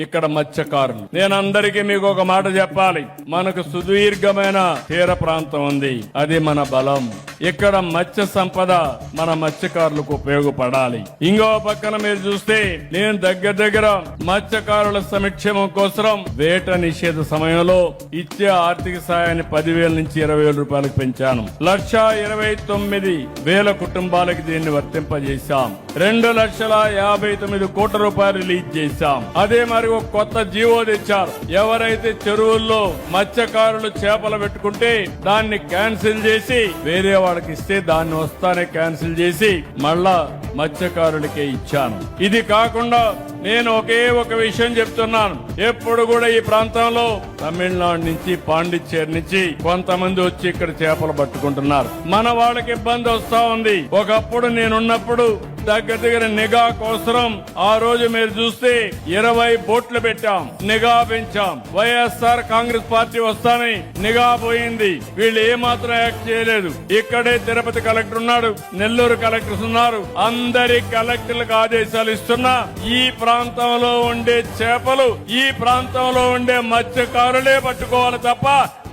ఇక్కడ మత్స్యకారులు. నేను అందరికీ మీకు ఒక మాట చెప్పాలి. మనకు సుదీర్ఘమైన తీర ప్రాంతం ఉంది, అది మన బలం. ఇక్కడ మత్స్య సంపద మన మత్స్యకారులకు ఉపయోగపడాలి. ఇంకో పక్కన మీరు చూస్తే నేను దగ్గర మత్స్యకారుల సంక్షేమం కోసం వేట నిషేధ సమయంలో ఇచ్చే ఆర్థిక సాయాన్ని 10,000 నుంచి 20,000 రూపాయలకు పెంచాను. 1,29,000 కుటుంబాలకు దీన్ని వర్తింపజేశాం. 2,59 కోట్ల రూపాయలు రిలీజ్ చేశాం. అదే మరి ఒక కొత్త జీవో తెచ్చారు. ఎవరైతే చెరువుల్లో మత్స్యకారులు చేపలు పెట్టుకుంటే దాన్ని క్యాన్సిల్ చేసి వేరే వాళ్ళకి ఇస్తే దాన్ని వస్తానే క్యాన్సిల్ చేసి మళ్ళా మత్స్యకారులకే ఇచ్చాను. ఇది కాకుండా నేను ఒకే ఒక విషయం చెప్తున్నాను. ఎప్పుడు కూడా ఈ ప్రాంతంలో తమిళనాడు నుంచి పాండిచ్చేరి నుంచి కొంతమంది వచ్చి ఇక్కడ చేపలు పట్టుకుంటున్నారు. మన వాళ్ళకి ఇబ్బంది వస్తా ఉంది. ఒకప్పుడు నేనున్నప్పుడు దగ్గర నిఘా కోసం ఆ రోజు మీరు చూస్తే 20 బోట్లు పెట్టాం, నిఘా పెంచాం. వైఎస్ఆర్ కాంగ్రెస్ పార్టీ వస్తానే నిఘా పోయింది. వీళ్ళు ఏమాత్రం యాక్ట్ చేయలేదు. ఇక్కడే తిరుపతి కలెక్టర్ ఉన్నాడు, నెల్లూరు కలెక్టర్స్ ఉన్నారు. అందరి కలెక్టర్లకు ఆదేశాలు ఇస్తున్నా ఈ ప్రాంతంలో ఉండే చేపలు ఈ ప్రాంతంలో ఉండే మత్స్యకారులే పట్టుకోవాలి తప్ప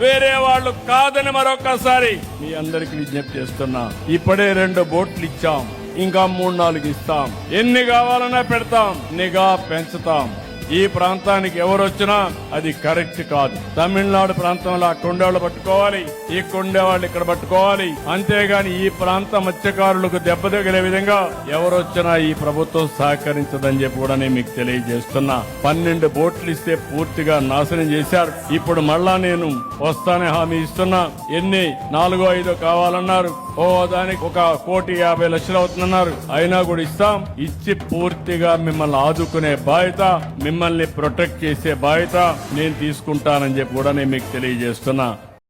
వేరే వాళ్ళు కాదని మరొకసారి మీ అందరికి విజ్ఞప్తి చేస్తున్నా. ఇప్పుడే 2 బోట్లు ఇచ్చాం, ఇంకా 3-4 ఇస్తాం. ఎన్ని కావాలన్నా పెడతాం, నిఘా పెంచుతాం. ఈ ప్రాంతానికి ఎవరొచ్చినా అది కరెక్ట్ కాదు. తమిళనాడు ప్రాంతంలో ఆ కొండవాళ్ళు పట్టుకోవాలి, ఈ కొండవాళ్ళు ఇక్కడ పట్టుకోవాలి. అంతేగాని ఈ ప్రాంత మత్స్యకారులకు దెబ్బతగిలే విధంగా ఎవరొచ్చినా ఈ ప్రభుత్వం సహకరించదని చెప్పి కూడా నేను మీకు తెలియజేస్తున్నా. 12 బోట్లు ఇస్తే పూర్తిగా నాశనం చేశారు. ఇప్పుడు మళ్ళా నేను వస్తానే హామీ ఇస్తున్నా. ఎన్ని 4-5 కావాలన్నారు. దానికి 1,50,00,000 అవుతుందన్నారు. అయినా కూడా ఇస్తాం. ఇచ్చి పూర్తిగా మిమ్మల్ని ఆదుకునే బాధ్యత, మిమ్మల్ని ప్రొటెక్ట్ చేసే బాధ్యత నేను తీసుకుంటానని చెప్పి కూడా నేను మీకు తెలియజేస్తున్నా.